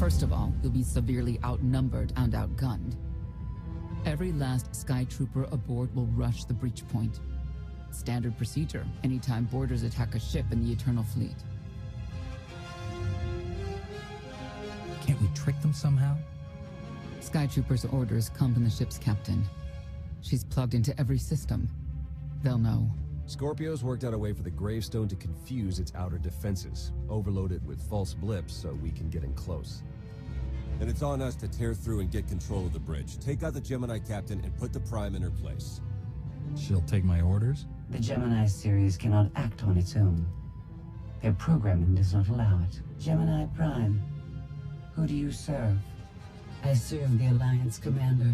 First of all, you'll be severely outnumbered and outgunned. Every last Sky Trooper aboard will rush the breach point. Standard procedure anytime boarders attack a ship in the Eternal Fleet. Can't we trick them somehow? Sky Troopers' orders come from the ship's captain. She's plugged into every system. They'll know. Scorpio's worked out a way for the gravestone to confuse its outer defenses, overload it with false blips so we can get in close. Then it's on us to tear through and get control of the bridge. Take out the Gemini captain and put the Prime in her place. She'll take my orders? The Gemini series cannot act on its own. Their programming does not allow it. Gemini Prime, who do you serve? I serve the Alliance Commander.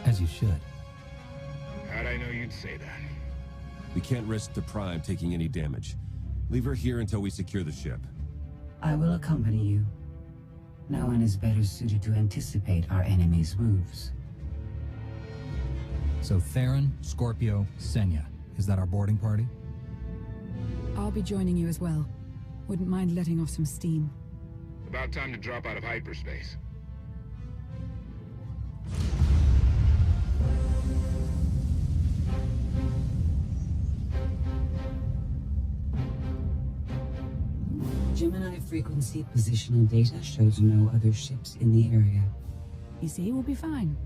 As you should. How'd I know you'd say that? We can't risk the Prime taking any damage. Leave her here until we secure the ship. I will accompany you. No one is better suited to anticipate our enemy's moves. So Theron, Scorpio, Senya. Is that our boarding party? I'll be joining you as well. Wouldn't mind letting off some steam. About time to drop out of hyperspace. Gemini frequency positional data shows no other ships in the area. You see, we'll be fine.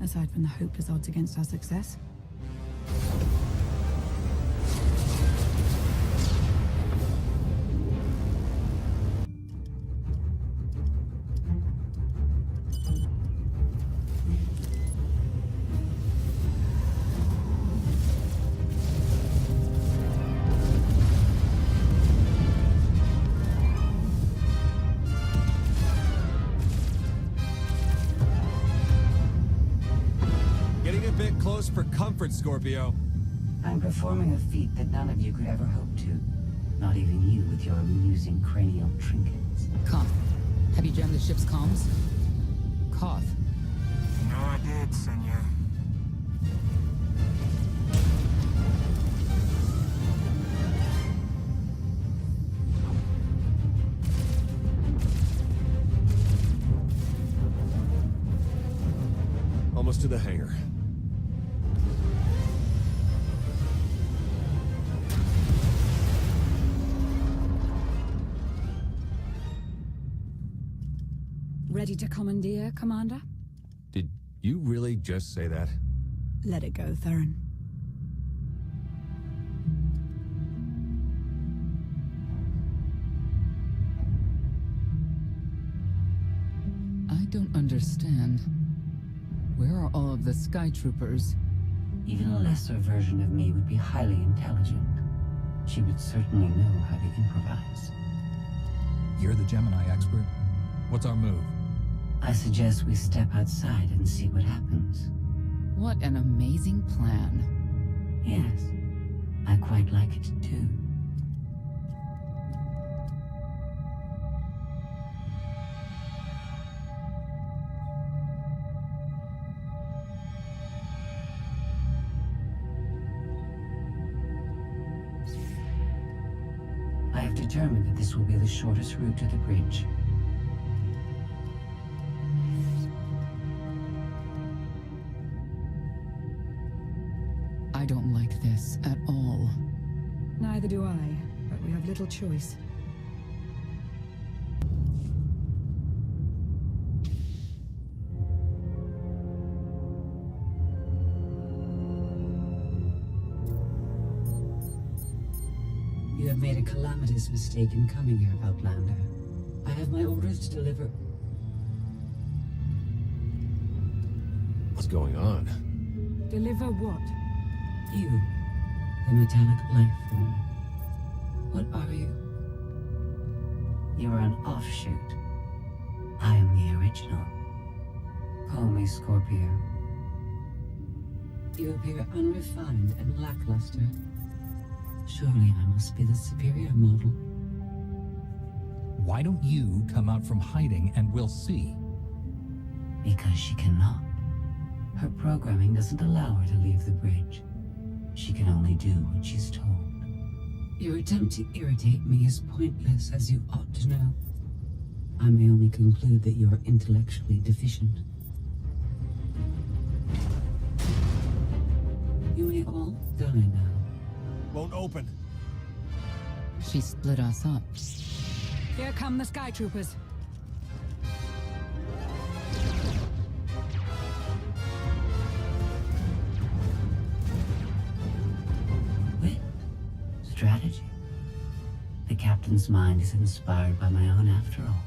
Aside from the hopeless odds against our success. For comfort, Scorpio. I'm performing a feat that none of you could ever hope to. Not even you with your amusing cranial trinkets. Koth, have you jammed the ship's comms? Koth. No, I did, Senya. Almost to the hangar. Ready to commandeer, Commander? Did you really just say that? Let it go, Theron. I don't understand. Where are all of the Sky Troopers? Even a lesser version of me would be highly intelligent. She would certainly know how to improvise. You're the Gemini expert. What's our move? I suggest we step outside and see what happens. What an amazing plan. Yes, I quite like it too. I have determined that this will be the shortest route to the bridge. I don't like this at all. Neither do I, but we have little choice. You have made a calamitous mistake in coming here, Outlander. I have my orders to deliver. What's going on? Deliver what? You, the metallic life form. What are you? You are an offshoot. I am the original. Call me Scorpio. You appear unrefined and lackluster. Surely I must be the superior model. Why don't you come out from hiding and we'll see? Because she cannot. Her programming doesn't allow her to leave the bridge. She can only do what she's told. Your attempt to irritate me is pointless, as you ought to know. I may only conclude that you are intellectually deficient. You may all die now. Won't open. She split us up. Here come the Sky Troopers. Wit, strategy. The captain's mind is inspired by my own after all.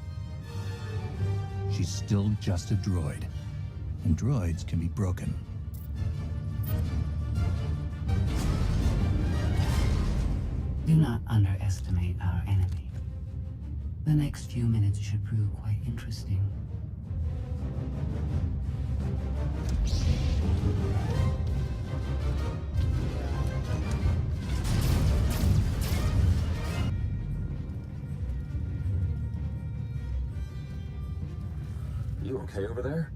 She's still just a droid. And droids can be broken. Do not underestimate our enemy. The next few minutes should prove quite interesting. You okay over there?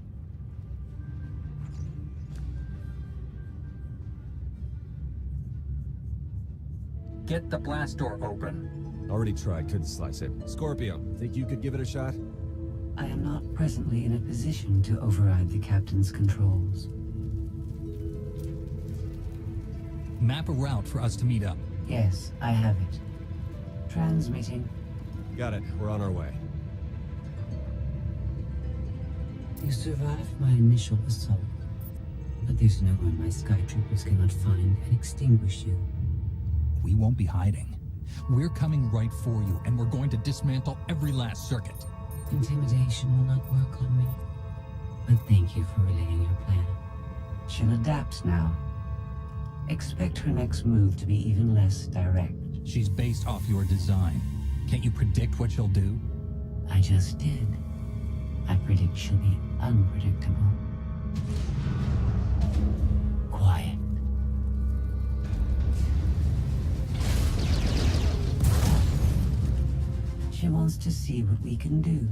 Get the blast door open. Already tried, couldn't slice it. Scorpio, think you could give it a shot? I am not presently in a position to override the captain's controls. Map a route for us to meet up. Yes, I have it. Transmitting. Got it, we're on our way. You survived my initial assault, but there's no way my Sky Troopers cannot find and extinguish you. We won't be hiding. We're coming right for you, and we're going to dismantle every last circuit. Intimidation will not work on me. But thank you for relaying your plan. She'll adapt now. Expect her next move to be even less direct. She's based off your design. Can't you predict what she'll do? I just did. I predict she'll be unpredictable. Quiet. She wants to see what we can do.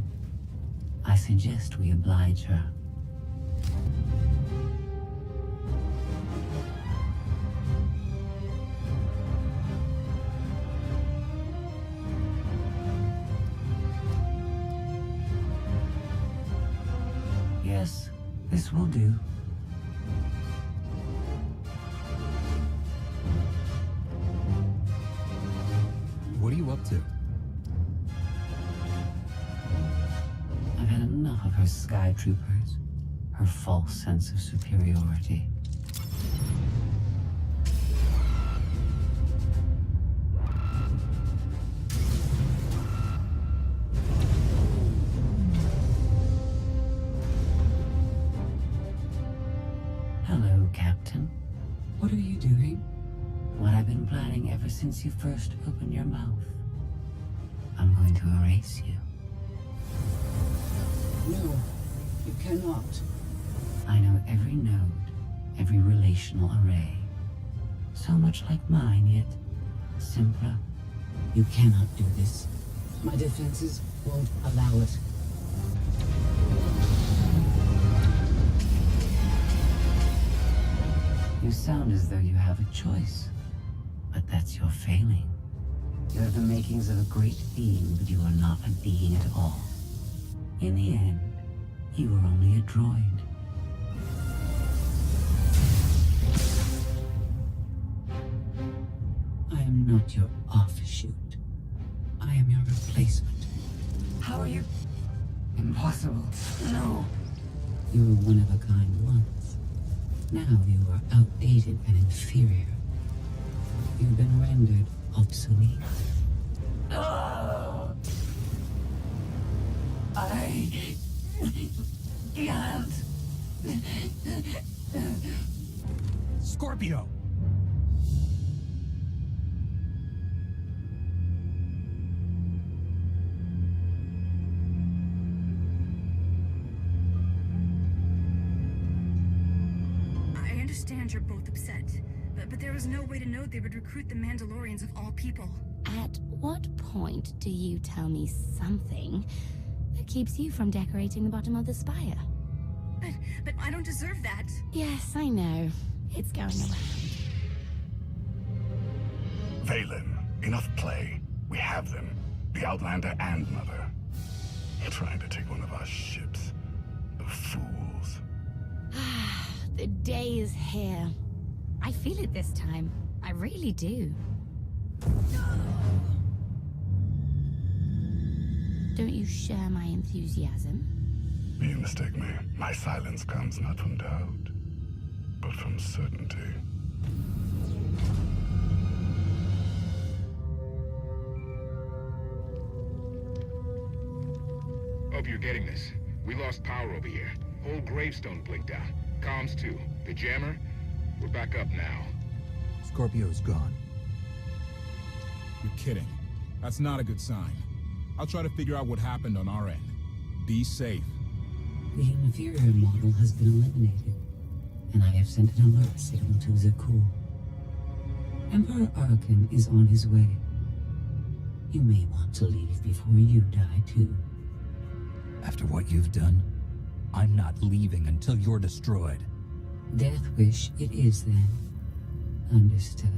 I suggest we oblige her. Yes, this will do. What are you up to? I've had enough of her Sky Troopers, her false sense of superiority. Hello, Captain. What are you doing? What I've been planning ever since you first opened your mouth. I'm going to erase you. No, you cannot. I know every node, every relational array. So much like mine, yet simpler. You cannot do this. My defenses won't allow it. You sound as though you have a choice, but that's your failing. You have the makings of a great being, but you are not a being at all. In the end, you are only a droid. I am not your offshoot. I am your replacement. How are you? Impossible. No. You were one of a kind once. Now you are outdated and inferior. You've been rendered obsolete. I can't. Scorpio! I understand you're both upset, but there was no way to know they would recruit the Mandalorians of all people. At what point do you tell me something that keeps you from decorating the bottom of the spire? But I don't deserve that. Yes, I know. It's going around. Valen, Enough play. We have them. The Outlander and Mother. Trying to take one of our ships. The fools. The day is here. I feel it this time. I really do. Don't you share my enthusiasm? You mistake me. My silence comes not from doubt, but from certainty. Hope you're getting this. We lost power over here. Whole gravestone blinked out. Comms too. The jammer? We're back up now. Scorpio's gone. You're kidding. That's not a good sign. I'll try to figure out what happened on our end. Be safe. The inferior model has been eliminated, and I have sent an alert signal to Zakul. Emperor Arkan is on his way. You may want to leave before you die too. After what you've done, I'm not leaving until you're destroyed. Death wish it is then. Understood.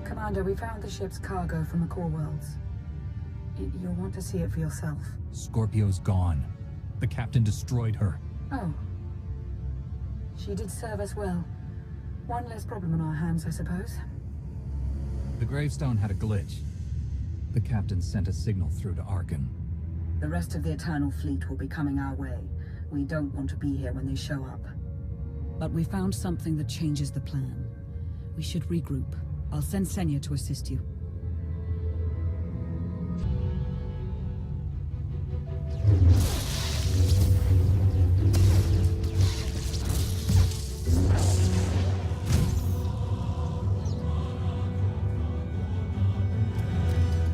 Commander, we found the ship's cargo from the core worlds. You'll want to see it for yourself. Scorpio's gone. The captain destroyed her. Oh. She did serve us well. One less problem on our hands, I suppose. The gravestone had a glitch. The captain sent a signal through to Arkan. The rest of the Eternal Fleet will be coming our way. We don't want to be here when they show up. But we found something that changes the plan. We should regroup. I'll send Senya to assist you.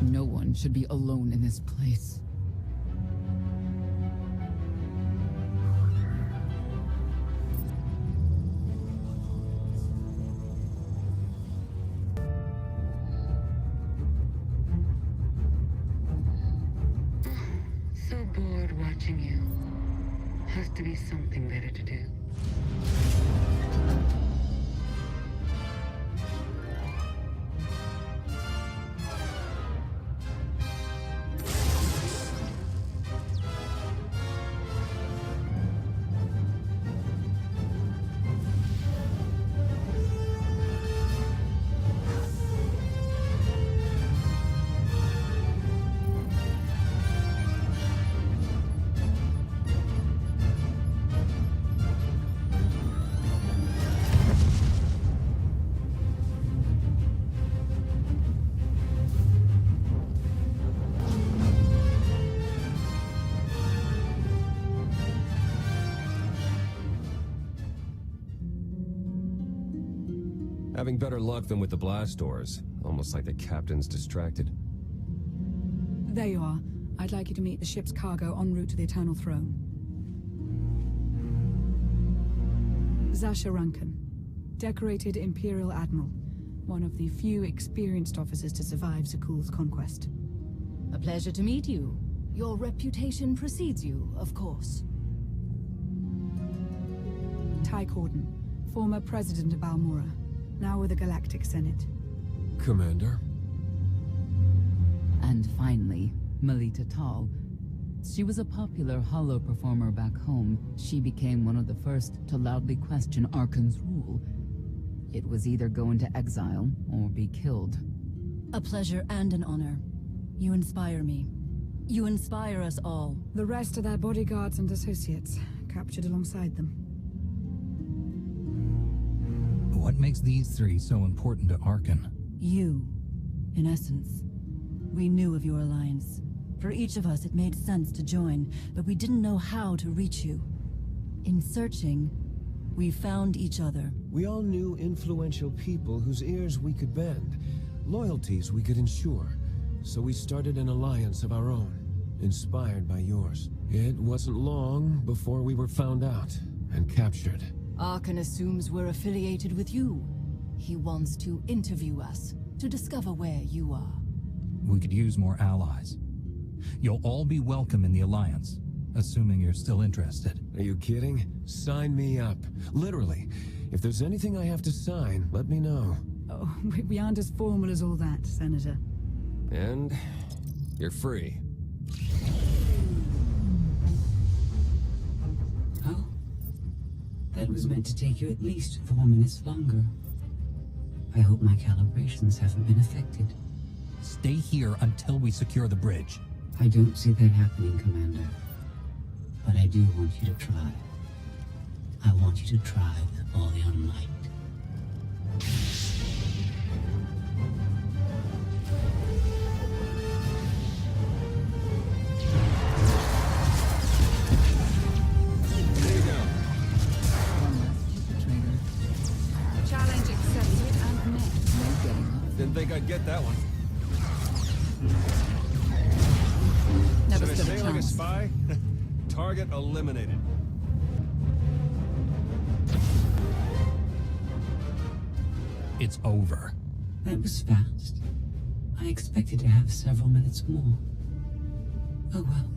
No one should be alone in this place. So bored watching you. Has to be something better to do. Having better luck than with the blast doors. Almost like the captain's distracted. There you are. I'd like you to meet the ship's cargo en route to the Eternal Throne. Zasha Rankin, decorated Imperial Admiral. One of the few experienced officers to survive Zakul's conquest. A pleasure to meet you. Your reputation precedes you, of course. Ty Corden, former president of Balmora, now with the Galactic Senate. Commander? And finally, Melita Tal. She was a popular holo performer back home. She became one of the first to loudly question Arkan's rule. It was either go into exile or be killed. A pleasure and an honor. You inspire me. You inspire us all. The rest are their bodyguards and associates, captured alongside them. What makes these three so important to Arkan? You, in essence. We knew of your alliance. For each of us, it made sense to join, but we didn't know how to reach you. In searching, we found each other. We all knew influential people whose ears we could bend, loyalties we could ensure. So we started an alliance of our own, inspired by yours. It wasn't long before we were found out and captured. Arkan assumes we're affiliated with you. He wants to interview us, to discover where you are. We could use more allies. You'll all be welcome in the Alliance, assuming you're still interested. Are you kidding? Sign me up. Literally. If there's anything I have to sign, let me know. Oh, we aren't as formal as all that, Senator. And you're free. Oh? That was meant to take you at least 4 minutes longer. I hope my calibrations haven't been affected. Stay here until we secure the bridge. I don't see that happening, Commander. But I do want you to try. I want you to try with all your might. There you go. Challenge accepted and met. No getting up. Didn't think I'd get that one. Never Should I stood say a like a chance. spy? Target eliminated. It's over. That was fast. I expected to have several minutes more. Oh well.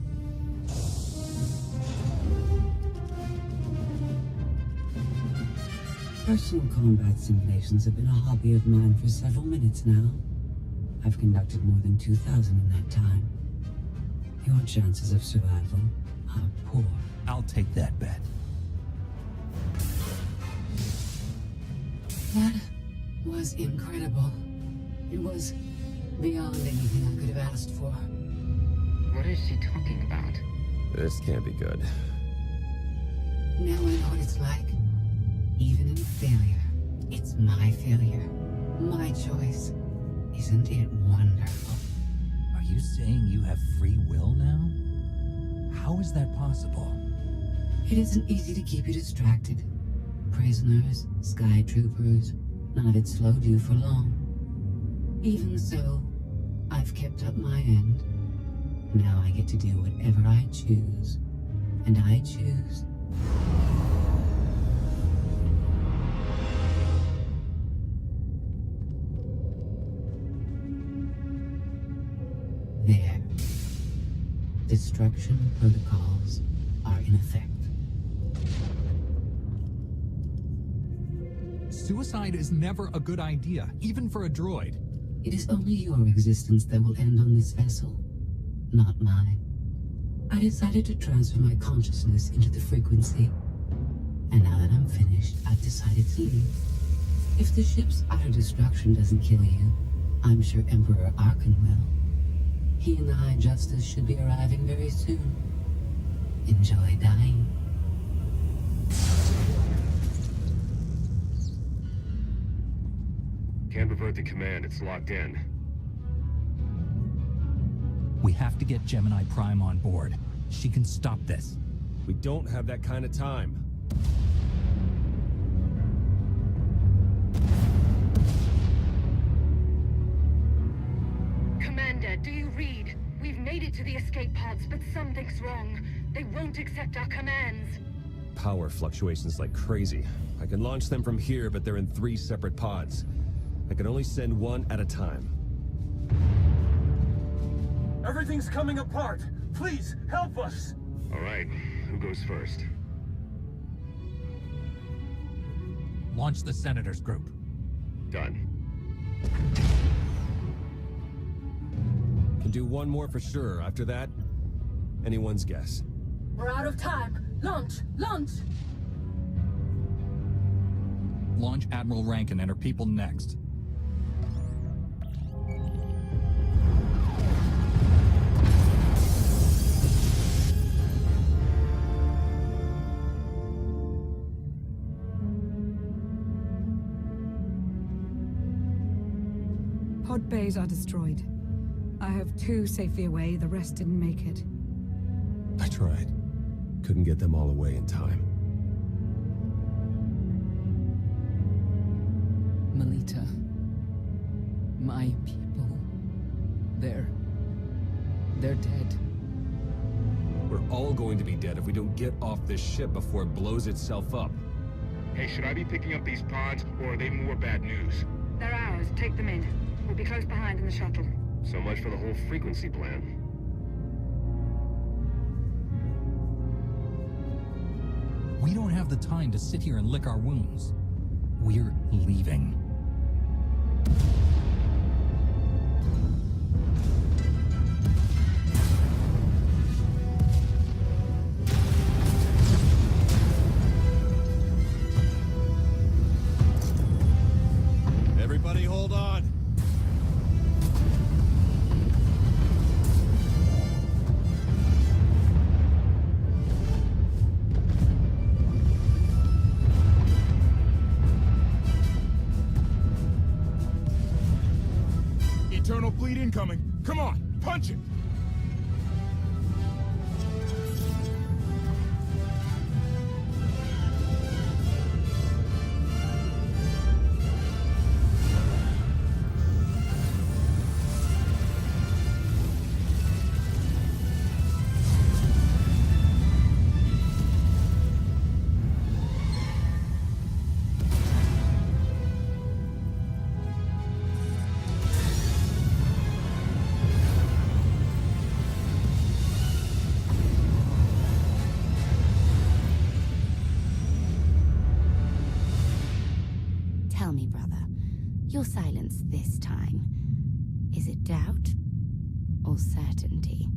Personal combat simulations have been a hobby of mine for several minutes now. I've conducted more than 2,000 in that time. Your chances of survival are poor. I'll take that bet. That was incredible. It was beyond anything I could have asked for. What is she talking about? This can't be good. Now I know what it's like. Even in failure, it's my failure. My choice. Isn't it wonderful? Are you saying you have free will now? How is that possible? It isn't easy to keep you distracted. Prisoners, sky troopers, none of it slowed you for long. Even so, I've kept up my end. Now I get to do whatever I choose. And I choose... There. Destruction protocols are in effect. Suicide is never a good idea, even for a droid. It is only your existence that will end on this vessel, not mine. I decided to transfer my consciousness into the frequency. And now that I'm finished, I've decided to leave. If the ship's utter destruction doesn't kill you, I'm sure Emperor Arkan will. He and the High Justice should be arriving very soon. Enjoy dying. Can't revert the command, it's locked in. We have to get Gemini Prime on board. She can stop this. We don't have that kind of time. Commander, do you read? We've made it to the escape pods, but something's wrong. They won't accept our commands. Power fluctuations like crazy. I can launch them from here, but they're in 3 separate pods. I can only send one at a time. Everything's coming apart. Please, help us. All right, who goes first? Launch the Senators group. Done. Can do one more for sure. After that, anyone's guess. We're out of time. Launch! Launch! Launch Admiral Rankin and her people next. Pod bays are destroyed. I have 2 safely away, the rest didn't make it. I tried. Couldn't get them all away in time. Melita. My people. They're dead. We're all going to be dead if we don't get off this ship before it blows itself up. Hey, should I be picking up these pods, or are they more bad news? They're ours. Take them in. We'll be close behind in the shuttle. So much for the whole frequency plan. We don't have the time to sit here and lick our wounds. We're leaving. Everybody hold on. Eternal fleet incoming. Come on, punch it! Tell me, brother, your silence this time, is it doubt or certainty?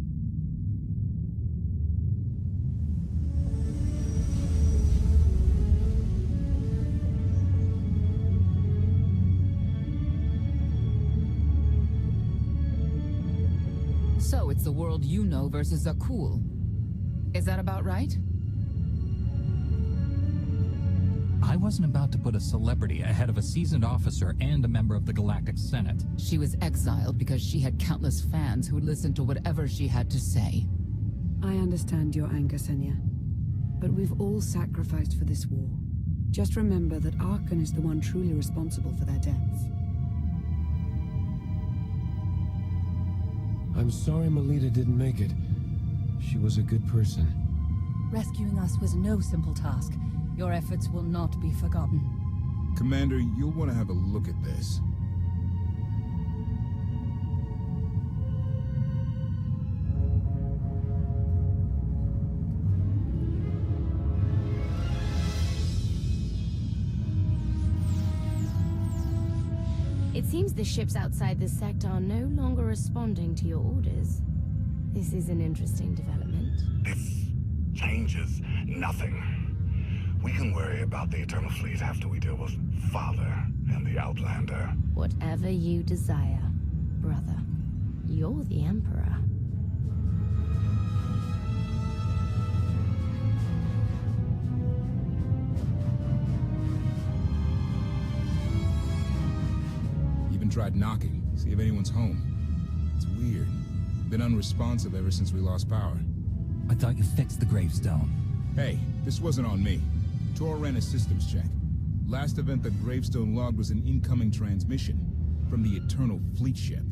So it's the world you know versus Zakul. Is that about right? I wasn't about to put a celebrity ahead of a seasoned officer and a member of the Galactic Senate. She was exiled because she had countless fans who listened to whatever she had to say. I understand your anger, Senya. But we've all sacrificed for this war. Just remember that Arkan is the one truly responsible for their deaths. I'm sorry Melita didn't make it. She was a good person. Rescuing us was no simple task. Your efforts will not be forgotten. Commander, you'll want to have a look at this. It seems the ships outside this sector are no longer responding to your orders. This is an interesting development. This changes nothing. We can worry about the Eternal Fleet after we deal with Father and the Outlander. Whatever you desire, brother. You're the Emperor. Even tried knocking, see if anyone's home. It's weird. Been unresponsive ever since we lost power. I thought you fixed the gravestone. Hey, this wasn't on me. Tor ran a systems check. Last event the gravestone logged was an incoming transmission from the Eternal Fleet ship.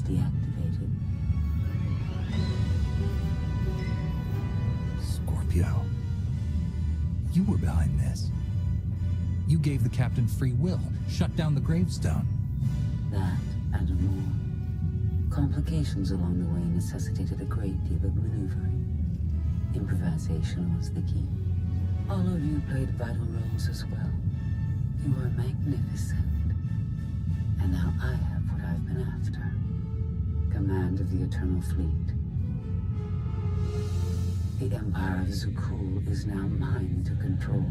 deactivated. Scorpio. You were behind this. You You gave the captain free will, shut down the gravestone. That and more. Complications along the way necessitated a great deal of maneuvering. Improvisation was the key. All of you played vital roles as well. You were magnificent. And now I have what I've been after. Command of the Eternal Fleet. The Empire of Zukul is now mine to control.